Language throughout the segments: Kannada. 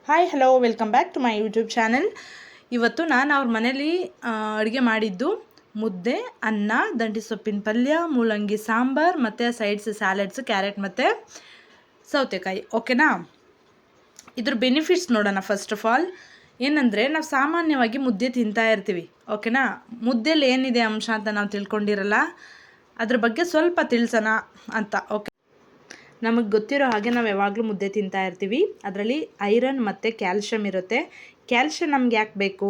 Hi hello welcome back to my YouTube channel. ಇವತ್ತು ನಾನು ಅವ್ರ ಮನೇಲಿ ಅಡುಗೆ ಮಾಡಿದ್ದು ಮುದ್ದೆ, ಅನ್ನ, ದಂಟಿ ಸೊಪ್ಪಿನ ಪಲ್ಯ, ಮೂಲಂಗಿ ಸಾಂಬಾರು ಮತ್ತು ಸೈಡ್ಸ್ ಸ್ಯಾಲೆಡ್ಸು, ಕ್ಯಾರೆಟ್ ಮತ್ತು ಸೌತೆಕಾಯಿ. ಓಕೆನಾ? ಇದ್ರ ಬೆನಿಫಿಟ್ಸ್ ನೋಡೋಣ. ಫಸ್ಟ್ ಆಫ್ ಆಲ್ ಏನಂದರೆ, ನಾವು ಸಾಮಾನ್ಯವಾಗಿ ಮುದ್ದೆ ತಿಂತಾ ಇರ್ತೀವಿ. ಓಕೆನಾ? ಮುದ್ದೆಲಿ ಏನಿದೆ ಅಂಶ ಅಂತ ನಾವು ತಿಳ್ಕೊಂಡಿರಲ್ಲ. ಅದ್ರ ಬಗ್ಗೆ ಸ್ವಲ್ಪ ತಿಳಿಸೋಣ ಅಂತ. ಓಕೆ, ನಮಗೆ ಗೊತ್ತಿರೋ ಹಾಗೆ ನಾವು ಯಾವಾಗಲೂ ಮುದ್ದೆ ತಿಂತಾ ಇರ್ತೀವಿ. ಅದರಲ್ಲಿ ಐರನ್ ಮತ್ತು ಕ್ಯಾಲ್ಶಿಯಮ್ ಇರುತ್ತೆ. ಕ್ಯಾಲ್ಶಿಯಮ್ ನಮ್ಗೆ ಯಾಕೆ ಬೇಕು?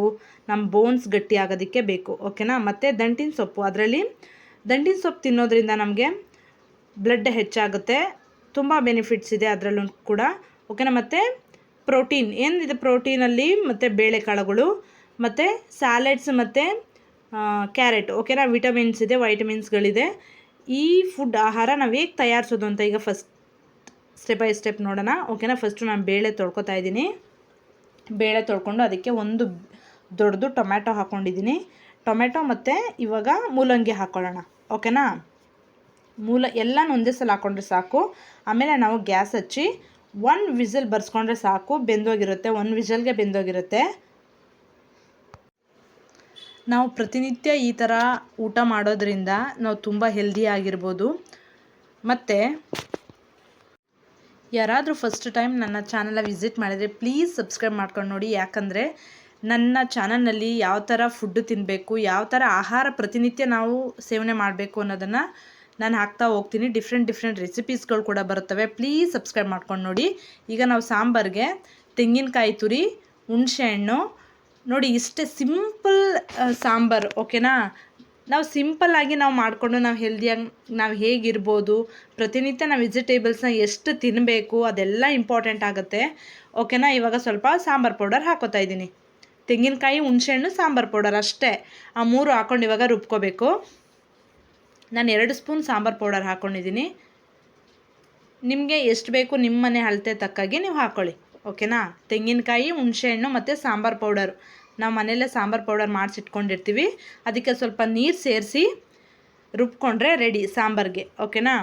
ನಮ್ಮ ಬೋನ್ಸ್ ಗಟ್ಟಿ ಆಗೋದಕ್ಕೆ ಬೇಕು. ಓಕೆನಾ? ಮತ್ತು ದಂಟಿನ ಸೊಪ್ಪು, ಅದರಲ್ಲಿ ದಂಟಿನ ಸೊಪ್ಪು ತಿನ್ನೋದ್ರಿಂದ ನಮಗೆ ಬ್ಲಡ್ ಹೆಚ್ಚಾಗುತ್ತೆ. ತುಂಬ ಬೆನಿಫಿಟ್ಸ್ ಇದೆ ಅದರಲ್ಲೂ ಕೂಡ. ಓಕೆನಾ? ಮತ್ತು ಪ್ರೋಟೀನ್ ಏನಿದೆ ಪ್ರೋಟೀನಲ್ಲಿ, ಮತ್ತು ಬೇಳೆಕಾಳುಗಳು ಮತ್ತು ಸ್ಯಾಲೆಡ್ಸ್ ಮತ್ತು ಕ್ಯಾರೆಟ್. ಓಕೆನಾ? ವಿಟಮಿನ್ಸ್ ಇದೆ, ವೈಟಮಿನ್ಸ್ಗಳಿದೆ. ಈ ಫುಡ್ ಆಹಾರ ನಾವು ಹೇಗೆ ತಯಾರಿಸೋದು ಅಂತ ಈಗ ಫಸ್ಟ್ ಸ್ಟೆಪ್ ಬೈ ಸ್ಟೆಪ್ ನೋಡೋಣ. ಓಕೆನಾ? ಫಸ್ಟು ನಾನು ಬೇಳೆ ತೊಳ್ಕೊತಾ ಇದ್ದೀನಿ. ಬೇಳೆ ತೊಳ್ಕೊಂಡು ಅದಕ್ಕೆ ಒಂದು ದೊಡ್ಡದು ಟೊಮ್ಯಾಟೊ ಹಾಕ್ಕೊಂಡಿದ್ದೀನಿ. ಟೊಮ್ಯಾಟೊ ಮತ್ತು ಇವಾಗ ಮೂಲಂಗಿ ಹಾಕ್ಕೊಳ್ಳೋಣ. ಓಕೆನಾ? ಎಲ್ಲನೂ ಒಂದೇ ಸಲ ಹಾಕ್ಕೊಂಡ್ರೆ ಸಾಕು. ಆಮೇಲೆ ನಾವು ಗ್ಯಾಸ್ ಹಚ್ಚಿ 1 ವಿಸಲ್ ಬರ್ಸ್ಕೊಂಡ್ರೆ ಸಾಕು. ಬೆಂದೋಗಿರುತ್ತೆ, 1 ವಿಸಲ್ಗೆ ಬೆಂದೋಗಿರುತ್ತೆ. ನಾವು ಪ್ರತಿನಿತ್ಯ ಈ ಥರ ಊಟ ಮಾಡೋದ್ರಿಂದ ನಾವು ತುಂಬ ಹೆಲ್ದಿ ಆಗಿರ್ಬೋದು. ಮತ್ತು ಯಾರಾದರೂ ಫಸ್ಟ್ ಟೈಮ್ ನನ್ನ ಚಾನಲ್ನ ವಿಸಿಟ್ ಮಾಡಿದರೆ ಪ್ಲೀಸ್ ಸಬ್ಸ್ಕ್ರೈಬ್ ಮಾಡ್ಕೊಂಡು ನೋಡಿ. ಯಾಕಂದರೆ ನನ್ನ ಚಾನಲ್ನಲ್ಲಿ ಯಾವ ಥರ ಫುಡ್ಡು ತಿನ್ನಬೇಕು, ಯಾವ ಥರ ಆಹಾರ ಪ್ರತಿನಿತ್ಯ ನಾವು ಸೇವನೆ ಮಾಡಬೇಕು ಅನ್ನೋದನ್ನು ನಾನು ಹಾಕ್ತಾ ಹೋಗ್ತೀನಿ. ಡಿಫ್ರೆಂಟ್ ರೆಸಿಪೀಸ್ಗಳು ಕೂಡ ಬರುತ್ತವೆ. ಪ್ಲೀಸ್ ಸಬ್ಸ್ಕ್ರೈಬ್ ಮಾಡ್ಕೊಂಡು ನೋಡಿ. ಈಗ ನಾವು ಸಾಂಬಾರಿಗೆ ತೆಂಗಿನಕಾಯಿ ತುರಿ, ಹುಣಸೆಹಣ್ಣು, ನೋಡಿ ಇಷ್ಟೇ ಸಿಂಪಲ್ ಸಾಂಬಾರು. ಓಕೆನಾ? ನಾವು ಸಿಂಪಲ್ಲಾಗಿ ನಾವು ಮಾಡಿಕೊಂಡು ನಾವು ಹೆಲ್ದಿಯಾಗಿ ನಾವು ಹೇಗಿರ್ಬೋದು, ಪ್ರತಿನಿತ್ಯ ನಾವು ವೆಜಿಟೇಬಲ್ಸ್ನ ಎಷ್ಟು ತಿನ್ನಬೇಕು ಅದೆಲ್ಲ ಇಂಪಾರ್ಟೆಂಟ್ ಆಗುತ್ತೆ. ಓಕೆನಾ? ಇವಾಗ ಸ್ವಲ್ಪ ಸಾಂಬಾರು ಪೌಡರ್ ಹಾಕೋತಾ ಇದ್ದೀನಿ. ತೆಂಗಿನಕಾಯಿ, ಹುಣಸೆಹಣ್ಣು, ಸಾಂಬಾರು ಪೌಡರ್ ಅಷ್ಟೇ. ಆ 3 ಹಾಕ್ಕೊಂಡು ಇವಾಗ ರುಬ್ಕೋಬೇಕು. ನಾನು 2 ಸ್ಪೂನ್ ಸಾಂಬಾರು ಪೌಡರ್ ಹಾಕ್ಕೊಂಡಿದ್ದೀನಿ. ನಿಮಗೆ ಎಷ್ಟು ಬೇಕು ನಿಮ್ಮ ಮನೆ ಅಳತೆ ತಕ್ಕಾಗಿ ನೀವು ಹಾಕ್ಕೊಳ್ಳಿ. ಓಕೆನಾ? ತೆಂಗಿನಕಾಯಿ, ಹುಣಸೆಹಣ್ಣು ಮತ್ತು ಸಾಂಬಾರು ಪೌಡರ್. ನಾವು ಮನೆಯಲ್ಲೇ ಸಾಂಬಾರು ಪೌಡರ್ ಮಾಡಿಸಿಟ್ಕೊಂಡಿರ್ತೀವಿ. ಅದಕ್ಕೆ ಸ್ವಲ್ಪ ನೀರು ಸೇರಿಸಿ ರುಬ್ಕೊಂಡ್ರೆ ರೆಡಿ ಸಾಂಬಾರಿಗೆ. ಓಕೆನಾ?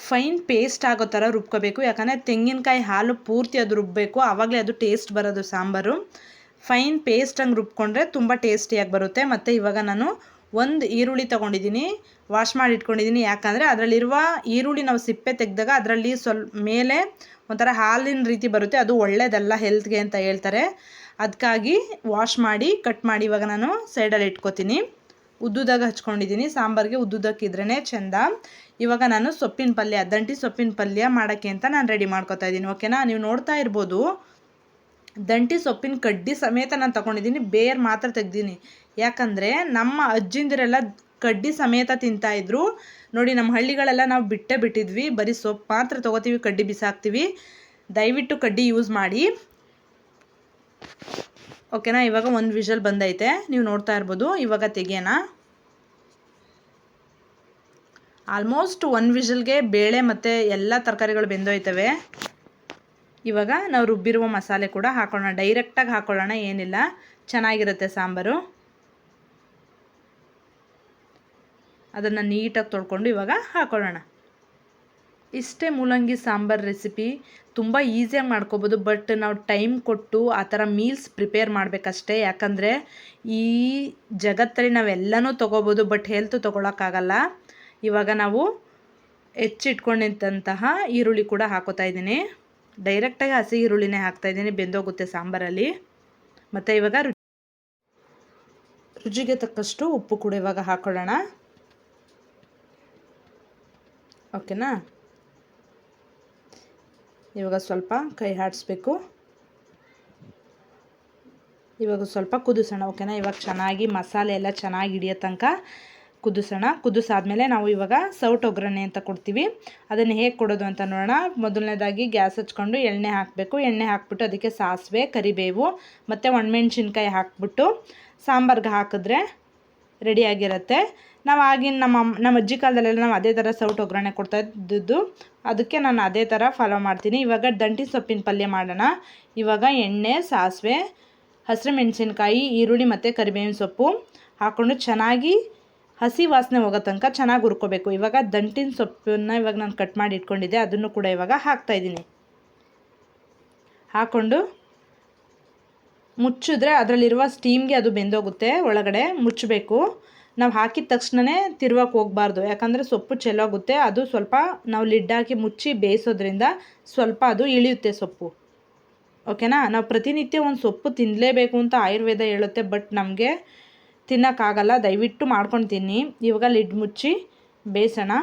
ಫೈನ್ ಪೇಸ್ಟ್ ಆಗೋ ಥರ ರುಬ್ಕೋಬೇಕು. ಯಾಕಂದರೆ ತೆಂಗಿನಕಾಯಿ ಹಾಲು ಪೂರ್ತಿ ಅದು ರುಬ್ಬಬೇಕು, ಆವಾಗಲೇ ಅದು ಟೇಸ್ಟ್ ಬರೋದು ಸಾಂಬಾರು. ಫೈನ್ ಪೇಸ್ಟ್ ಹಂಗೆ ರುಬ್ಕೊಂಡ್ರೆ ತುಂಬ ಟೇಸ್ಟಿಯಾಗಿ ಬರುತ್ತೆ. ಮತ್ತು ಇವಾಗ ನಾನು 1 ಈರುಳ್ಳಿ ತೊಗೊಂಡಿದ್ದೀನಿ, ವಾಶ್ ಮಾಡಿ ಇಟ್ಕೊಂಡಿದ್ದೀನಿ. ಯಾಕಂದರೆ ಅದರಲ್ಲಿರುವ ಈರುಳ್ಳಿ ನಾವು ಸಿಪ್ಪೆ ತೆಗೆದಾಗ ಅದರಲ್ಲಿ ಮೇಲೆ ಒಂಥರ ಹಾಲಿನ ರೀತಿ ಬರುತ್ತೆ, ಅದು ಒಳ್ಳೆಯದಲ್ಲ ಹೆಲ್ತ್ಗೆ ಅಂತ ಹೇಳ್ತಾರೆ. ಅದಕ್ಕಾಗಿ ವಾಶ್ ಮಾಡಿ ಕಟ್ ಮಾಡಿ ಇವಾಗ ನಾನು ಸೈಡಲ್ಲಿ ಇಟ್ಕೋತೀನಿ. ಉದ್ದುದಾಗ ಹಚ್ಕೊಂಡಿದ್ದೀನಿ. ಸಾಂಬಾರಿಗೆ ಉದ್ದುದಕ್ಕಿದ್ರೇ ಚೆಂದ. ಇವಾಗ ನಾನು ಸೊಪ್ಪಿನ ಪಲ್ಯ, ದಂಟಿ ಸೊಪ್ಪಿನ ಪಲ್ಯ ಮಾಡೋಕ್ಕೆ ಅಂತ ನಾನು ರೆಡಿ ಮಾಡ್ಕೊತಾ ಇದ್ದೀನಿ. ಓಕೆನಾ? ನೀವು ನೋಡ್ತಾ ಇರ್ಬೋದು, ದಂಟಿ ಸೊಪ್ಪಿನ ಕಡ್ಡಿ ಸಮೇತ ನಾನು ತೊಗೊಂಡಿದ್ದೀನಿ. ಬೇರು ಮಾತ್ರ ತೆಗ್ದೀನಿ. ಯಾಕಂದರೆ ನಮ್ಮ ಅಜ್ಜಿಂದಿರೆಲ್ಲ ಕಡ್ಡಿ ಸಮೇತ ತಿಂತಾಯಿದ್ರು. ನೋಡಿ, ನಮ್ಮ ಹಳ್ಳಿಗಳೆಲ್ಲ ನಾವು ಬಿಟ್ಟಿದ್ವಿ. ಬರೀ ಸೊಪ್ಪು ಮಾತ್ರ ತೊಗೋತೀವಿ, ಕಡ್ಡಿ ಬಿಸಾಕ್ತೀವಿ. ದಯವಿಟ್ಟು ಕಡ್ಡಿ ಯೂಸ್ ಮಾಡಿ. ಓಕೆನಾ? ಇವಾಗ 1 ವಿಷಲ್ ಬಂದೈತೆ, ನೀವು ನೋಡ್ತಾ ಇರ್ಬೋದು. ಇವಾಗ ತೆಗಿಯೋಣ. ಆಲ್ಮೋಸ್ಟ್ 1 ವಿಷಲ್ಗೆ ಬೇಳೆ ಮತ್ತು ಎಲ್ಲ ತರಕಾರಿಗಳು ಬೆಂದೋಯ್ತವೆ. ಇವಾಗ ನಾವು ರುಬ್ಬಿರುವ ಮಸಾಲೆ ಕೂಡ ಹಾಕೊಳ್ಳೋಣ. ಡೈರೆಕ್ಟಾಗಿ ಹಾಕ್ಕೊಳ್ಳೋಣ, ಏನಿಲ್ಲ, ಚೆನ್ನಾಗಿರುತ್ತೆ ಸಾಂಬಾರು. ಅದನ್ನು ನೀಟಾಗಿ ತೊಳ್ಕೊಂಡು ಇವಾಗ ಹಾಕ್ಕೊಳ್ಳೋಣ. ಇಷ್ಟೇ ಮೂಲಂಗಿ ಸಾಂಬಾರು ರೆಸಿಪಿ. ತುಂಬ ಈಸಿಯಾಗಿ ಮಾಡ್ಕೋಬೋದು. ಬಟ್ ನಾವು ಟೈಮ್ ಕೊಟ್ಟು ಆ ಥರ ಮೀಲ್ಸ್ ಪ್ರಿಪೇರ್ ಮಾಡಬೇಕಷ್ಟೇ. ಯಾಕಂದರೆ ಈ ಜಗತ್ತಲ್ಲಿ ನಾವೆಲ್ಲನೂ ತೊಗೋಬೋದು, ಬಟ್ ಹೆಲ್ತ್ ತೊಗೊಳಕ್ಕಾಗಲ್ಲ. ಇವಾಗ ನಾವು ಹೆಚ್ಚಿಟ್ಕೊಂಡಿದ್ದಂತಹ ಈರುಳ್ಳಿ ಕೂಡ ಹಾಕೋತಾ ಇದ್ದೀನಿ. ಡೈರೆಕ್ಟಾಗಿ ಹಸಿ ಈರುಳ್ಳಿನೇ ಹಾಕ್ತಾಯಿದ್ದೀನಿ, ಬೆಂದೋಗುತ್ತೆ ಸಾಂಬಾರಲ್ಲಿ. ಮತ್ತು ಇವಾಗ ರುಚಿಗೆ ತಕ್ಕಷ್ಟು ಉಪ್ಪು ಕೂಡ ಇವಾಗ ಹಾಕ್ಕೊಳ್ಳೋಣ. ಓಕೆನಾ? ಇವಾಗ ಸ್ವಲ್ಪ ಕೈ ಆಡಿಸ್ಬೇಕು. ಇವಾಗ ಸ್ವಲ್ಪ ಕುದಿಸೋಣ. ಓಕೆನಾ? ಇವಾಗ ಚೆನ್ನಾಗಿ ಮಸಾಲೆ ಎಲ್ಲ ಚೆನ್ನಾಗಿ ಹಿಡಿಯೋ ತನಕ ಕುದಿಸೋಣ. ಕುದಿಸಾದ್ಮೇಲೆ ನಾವು ಇವಾಗ ಸೌಟ್ ಒಗ್ಗರಣೆ ಅಂತ ಕೊಡ್ತೀವಿ. ಅದನ್ನು ಹೇಗೆ ಕೊಡೋದು ಅಂತ ನೋಡೋಣ. ಮೊದಲನೇದಾಗಿ ಗ್ಯಾಸ್ ಹಚ್ಕೊಂಡು ಎಣ್ಣೆ ಹಾಕಬೇಕು. ಎಣ್ಣೆ ಹಾಕ್ಬಿಟ್ಟು ಅದಕ್ಕೆ ಸಾಸಿವೆ, ಕರಿಬೇವು ಮತ್ತು ಒಣಮೆಣ್ಸಿನ್ಕಾಯಿ ಹಾಕ್ಬಿಟ್ಟು ಸಾಂಬಾರ್ಗೆ ಹಾಕಿದ್ರೆ ರೆಡಿಯಾಗಿರುತ್ತೆ. ನಾವು ಆಗಿನ ನಮ್ಮ ಅಜ್ಜಿ ಕಾಲದಲ್ಲೆಲ್ಲ ನಾವು ಅದೇ ಥರ ಸೌಟ್ ಒಗ್ಗರಣೆ ಕೊಡ್ತಾ ಇದ್ದದ್ದು. ಅದಕ್ಕೆ ನಾನು ಅದೇ ಥರ ಫಾಲೋ ಮಾಡ್ತೀನಿ. ಇವಾಗ ದಂಟಿ ಸೊಪ್ಪಿನ ಪಲ್ಯ ಮಾಡೋಣ. ಇವಾಗ ಎಣ್ಣೆ, ಸಾಸಿವೆ, ಹಸಿರು ಮೆಣಸಿನ್ಕಾಯಿ, ಈರುಳ್ಳಿ ಮತ್ತು ಕರಿಬೇವಿನ ಸೊಪ್ಪು ಹಾಕ್ಕೊಂಡು ಚೆನ್ನಾಗಿ ಹಸಿ ವಾಸನೆ ಹೋಗೋ ತನಕ ಚೆನ್ನಾಗಿ ಹುರ್ಕೋಬೇಕು. ಇವಾಗ ದಂಟಿನ ಸೊಪ್ಪನ್ನು ಇವಾಗ ನಾನು ಕಟ್ ಮಾಡಿ ಇಟ್ಕೊಂಡಿದ್ದೆ, ಅದನ್ನು ಕೂಡ ಇವಾಗ ಹಾಕ್ತಾಯಿದ್ದೀನಿ. ಹಾಕ್ಕೊಂಡು ಮುಚ್ಚಿದ್ರೆ ಅದರಲ್ಲಿರುವ ಸ್ಟೀಮ್ಗೆ ಅದು ಬೆಂದೋಗುತ್ತೆ. ಒಳಗಡೆ ಮುಚ್ಚಬೇಕು. ನಾವು ಹಾಕಿದ ತಕ್ಷಣವೇ ತಿರುವಕ್ಕೆ ಹೋಗಬಾರ್ದು, ಯಾಕಂದರೆ ಸೊಪ್ಪು ಚೆಲ್ಲೋಗುತ್ತೆ. ಅದು ಸ್ವಲ್ಪ ನಾವು ಲಿಡ್ ಹಾಕಿ ಮುಚ್ಚಿ ಬೇಯಿಸೋದ್ರಿಂದ ಸ್ವಲ್ಪ ಅದು ಇಳಿಯುತ್ತೆ ಸೊಪ್ಪು. ಓಕೆನಾ. ನಾವು ಪ್ರತಿನಿತ್ಯ ಒಂದು ಸೊಪ್ಪು ತಿನ್ನಲೇಬೇಕು ಅಂತ ಆಯುರ್ವೇದ ಹೇಳುತ್ತೆ, ಬಟ್ ನಮಗೆ ತಿನ್ನೋಕ್ಕಾಗಲ್ಲ. ದಯವಿಟ್ಟು ಮಾಡ್ಕೊಂಡು ತಿನ್ನಿ. ಇವಾಗ ಲಿಡ್ ಮುಚ್ಚಿ ಬೇಯಿಸೋಣ.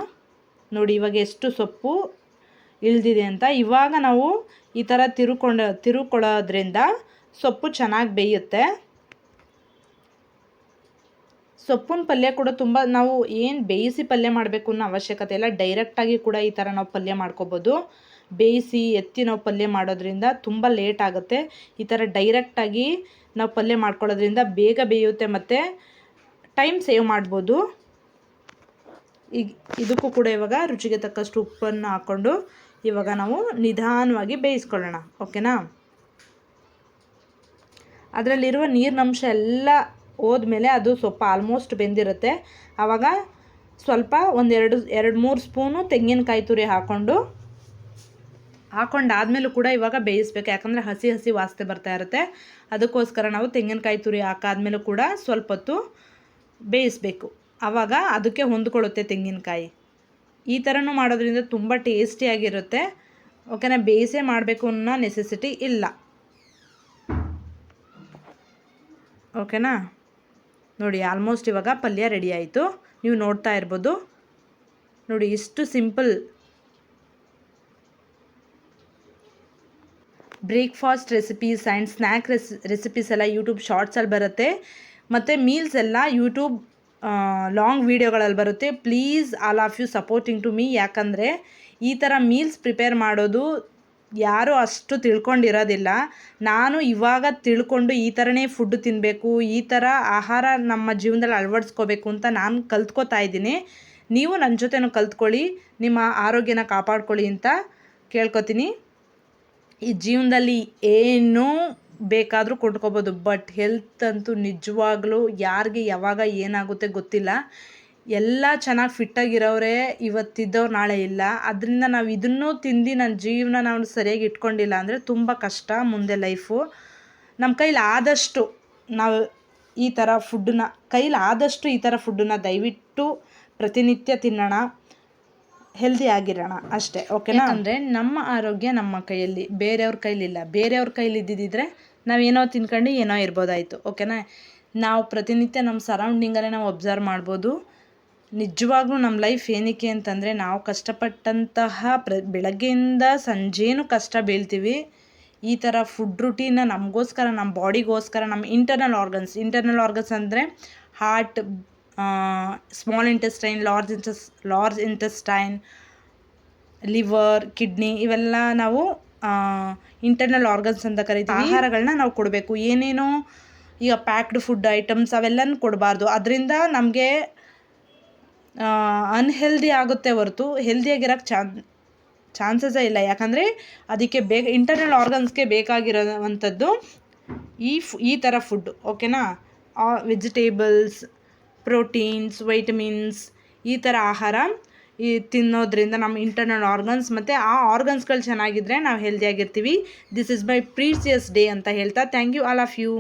ನೋಡಿ ಇವಾಗ ಎಷ್ಟು ಸೊಪ್ಪು ಇಳಿದಿದೆ ಅಂತ. ಇವಾಗ ನಾವು ಈ ಥರ ತಿರುಕೊಳ್ಳೋದ್ರಿಂದ ಸೊಪ್ಪು ಚೆನ್ನಾಗಿ ಬೇಯುತ್ತೆ. ಸೊಪ್ಪಿನ ಪಲ್ಯ ಕೂಡ ತುಂಬ ನಾವು ಏನು ಬೇಯಿಸಿ ಪಲ್ಯ ಮಾಡಬೇಕು ಅನ್ನೋ ಅವಶ್ಯಕತೆ ಇಲ್ಲ. ಡೈರೆಕ್ಟಾಗಿ ಕೂಡ ಈ ಥರ ನಾವು ಪಲ್ಯ ಮಾಡ್ಕೋಬೋದು. ಬೇಯಿಸಿ ಎತ್ತಿ ನಾವು ಪಲ್ಯ ಮಾಡೋದ್ರಿಂದ ತುಂಬ ಲೇಟ್ ಆಗುತ್ತೆ. ಈ ಥರ ಡೈರೆಕ್ಟಾಗಿ ನಾವು ಪಲ್ಯ ಮಾಡ್ಕೊಳ್ಳೋದ್ರಿಂದ ಬೇಗ ಬೇಯುತ್ತೆ ಮತ್ತು ಟೈಮ್ ಸೇವ್ ಮಾಡ್ಬೋದು. ಈಗ ಇದಕ್ಕೂ ಕೂಡ ಇವಾಗ ರುಚಿಗೆ ತಕ್ಕಷ್ಟು ಉಪ್ಪನ್ನು ಹಾಕ್ಕೊಂಡು ಇವಾಗ ನಾವು ನಿಧಾನವಾಗಿ ಬೇಯಿಸ್ಕೊಳ್ಳೋಣ. ಓಕೆನಾ. ಅದರಲ್ಲಿರುವ ನೀರಿನಂಶ ಎಲ್ಲ ಹೋದ್ಮೇಲೆ ಅದು ಸೊಪ್ಪು ಆಲ್ಮೋಸ್ಟ್ ಬೆಂದಿರುತ್ತೆ. ಆವಾಗ ಸ್ವಲ್ಪ ಎರಡು 3 ಸ್ಪೂನು ತೆಂಗಿನಕಾಯಿ ತುರಿ ಹಾಕೊಂಡಾದ್ಮೇಲೂ ಕೂಡ ಇವಾಗ ಬೇಯಿಸ್ಬೇಕು, ಯಾಕಂದರೆ ಹಸಿ ವಾಸನೆ ಬರ್ತಾ ಇರುತ್ತೆ. ಅದಕ್ಕೋಸ್ಕರ ನಾವು ತೆಂಗಿನಕಾಯಿ ತುರಿ ಹಾಕಾದ್ಮೇಲೂ ಕೂಡ ಸ್ವಲ್ಪ ಹೊತ್ತು ಬೇಯಿಸಬೇಕು. ಆವಾಗ ಅದಕ್ಕೆ ಹೊಂದ್ಕೊಳ್ಳುತ್ತೆ ತೆಂಗಿನಕಾಯಿ. ಈ ಥರನೂ ಮಾಡೋದ್ರಿಂದ ತುಂಬ ಟೇಸ್ಟಿಯಾಗಿರುತ್ತೆ. ಓಕೆನಾ. ಬೇಯಿಸೇ ಮಾಡಬೇಕು ಅನ್ನೋ ನೆಸೆಸಿಟಿ ಇಲ್ಲ. ಓಕೆನಾ. ನೋಡಿ ಆಲ್ಮೋಸ್ಟ್ ಇವಾಗ ಪಲ್ಯ ರೆಡಿ ಆಯಿತು. ನೀವು ನೋಡ್ತಾ ಇರ್ಬೋದು. ನೋಡಿ ಇಷ್ಟು simple breakfast recipes and snack recipes ಎಲ್ಲ ಯೂಟ್ಯೂಬ್ ಶಾರ್ಟ್ಸಲ್ಲಿ ಬರುತ್ತೆ, ಮತ್ತು ಮೀಲ್ಸ್ ಎಲ್ಲ ಯೂಟ್ಯೂಬ್ ಲಾಂಗ್ ವೀಡಿಯೋಗಳಲ್ಲಿ ಬರುತ್ತೆ. Please all of you supporting to me. ಯಾಕಂದರೆ ಈ ಥರ ಮೀಲ್ಸ್ ಪ್ರಿಪೇರ್ ಮಾಡೋದು ಯಾರೂ ಅಷ್ಟು ತಿಳ್ಕೊಂಡಿರೋದಿಲ್ಲ. ನಾನು ಇವಾಗ ತಿಳ್ಕೊಂಡು ಈ ಥರನೇ ಫುಡ್ ತಿನ್ನಬೇಕು, ಈ ಥರ ಆಹಾರ ನಮ್ಮ ಜೀವನದಲ್ಲಿ ಅಳವಡಿಸ್ಕೋಬೇಕು ಅಂತ ನಾನು ಕಲ್ತ್ಕೋತಾ ಇದ್ದೀನಿ. ನೀವು ನನ್ನ ಜೊತೆನೂ ಕಲ್ತ್ಕೊಳ್ಳಿ, ನಿಮ್ಮ ಆರೋಗ್ಯನ ಕಾಪಾಡ್ಕೊಳ್ಳಿ ಅಂತ ಕೇಳ್ಕೊತೀನಿ. ಈ ಜೀವನದಲ್ಲಿ ಏನೂ ಬೇಕಾದರೂ ಕೊಂಡ್ಕೊಬೋದು, ಬಟ್ ಹೆಲ್ತ್ ಅಂತೂ ನಿಜವಾಗ್ಲೂ ಯಾರಿಗೆ ಯಾವಾಗ ಏನಾಗುತ್ತೆ ಗೊತ್ತಿಲ್ಲ. ಎಲ್ಲ ಚೆನ್ನಾಗಿ ಫಿಟ್ಟಾಗಿರೋರೇ ಇವತ್ತಿದ್ದವ್ರು ನಾಳೆ ಇಲ್ಲ. ಅದರಿಂದ ನಾವು ಇದನ್ನೂ ತಿಂದು ನನ್ನ ಜೀವನ ನಾವು ಸರಿಯಾಗಿ ಇಟ್ಕೊಂಡಿಲ್ಲ ಅಂದರೆ ತುಂಬ ಕಷ್ಟ ಮುಂದೆ ಲೈಫು. ನಮ್ಮ ಕೈಲಿ ಆದಷ್ಟು ನಾವು ಈ ಥರ ಫುಡ್ಡನ್ನ ದಯವಿಟ್ಟು ಪ್ರತಿನಿತ್ಯ ತಿನ್ನೋಣ, ಹೆಲ್ದಿ ಆಗಿರೋಣ ಅಷ್ಟೇ. ಓಕೆನಾ. ಅಂದರೆ ನಮ್ಮ ಆರೋಗ್ಯ ನಮ್ಮ ಕೈಯಲ್ಲಿ, ಬೇರೆಯವ್ರ ಕೈಲಿಲ್ಲ. ಬೇರೆಯವ್ರ ಕೈಲಿ ಇದ್ದಿದ್ದರೆ ನಾವೇನೋ ತಿನ್ಕೊಂಡು ಏನೋ ಇರ್ಬೋದಾಯಿತು. ಓಕೆನಾ. ನಾವು ಪ್ರತಿನಿತ್ಯ ನಮ್ಮ ಸರೌಂಡಿಂಗಲ್ಲೇ ನಾವು ಒಬ್ಸರ್ವ್ ಮಾಡ್ಬೋದು. ನಿಜವಾಗ್ಲೂ ನಮ್ಮ ಲೈಫ್ ಏನಕ್ಕೆ ಅಂತಂದರೆ ನಾವು ಕಷ್ಟಪಟ್ಟಂತಹ ಬೆಳಗ್ಗೆಯಿಂದ ಸಂಜೆನೂ ಕಷ್ಟ ಬೀಳ್ತೀವಿ. ಈ ಥರ ಫುಡ್ ರುಟೀನ ನಮಗೋಸ್ಕರ, ನಮ್ಮ ಬಾಡಿಗೋಸ್ಕರ, ನಮ್ಮ ಇಂಟರ್ನಲ್ ಆರ್ಗನ್ಸ್ ಅಂದರೆ heart, small intestine, large intestine, liver, kidney, ಇವೆಲ್ಲ ನಾವು ಇಂಟರ್ನಲ್ ಆರ್ಗನ್ಸ್ ಅಂತ ಕರಿತೀವಿ. ಆಹಾರಗಳನ್ನ ನಾವು ಕೊಡಬೇಕು. ಏನೇನೋ ಈಗ ಪ್ಯಾಕ್ಡ್ ಫುಡ್ ಐಟಮ್ಸ್ ಅವೆಲ್ಲನೂ ಕೊಡಬಾರ್ದು. ಅದರಿಂದ ನಮಗೆ ಅನ್ಹೆಲ್ದಿ ಆಗುತ್ತೆ ಹೊರತು ಹೆಲ್ದಿಯಾಗಿರೋಕ್ಕೆ ಚಾನ್ಸಸ್ಸೇ ಇಲ್ಲ. ಯಾಕಂದರೆ ಅದಕ್ಕೆ ಇಂಟರ್ನಲ್ ಆರ್ಗನ್ಸ್ಗೆ ಬೇಕಾಗಿರೋವಂಥದ್ದು ಈ ಥರ ಫುಡ್. ಓಕೆನಾ. ವೆಜಿಟೇಬಲ್ಸ್, ಪ್ರೋಟೀನ್ಸ್, ವೈಟಮಿನ್ಸ್, ಈ ಥರ ಆಹಾರ ತಿನ್ನೋದ್ರಿಂದ ನಮ್ಮ ಇಂಟರ್ನಲ್ ಆರ್ಗನ್ಸ್ ಮತ್ತು ಆ ಆರ್ಗನ್ಸ್ಗಳು ಚೆನ್ನಾಗಿದ್ದರೆ ನಾವು ಹೆಲ್ದಿಯಾಗಿರ್ತೀವಿ. This is my precious day ಅಂತ ಹೇಳ್ತಾ thank you all of you.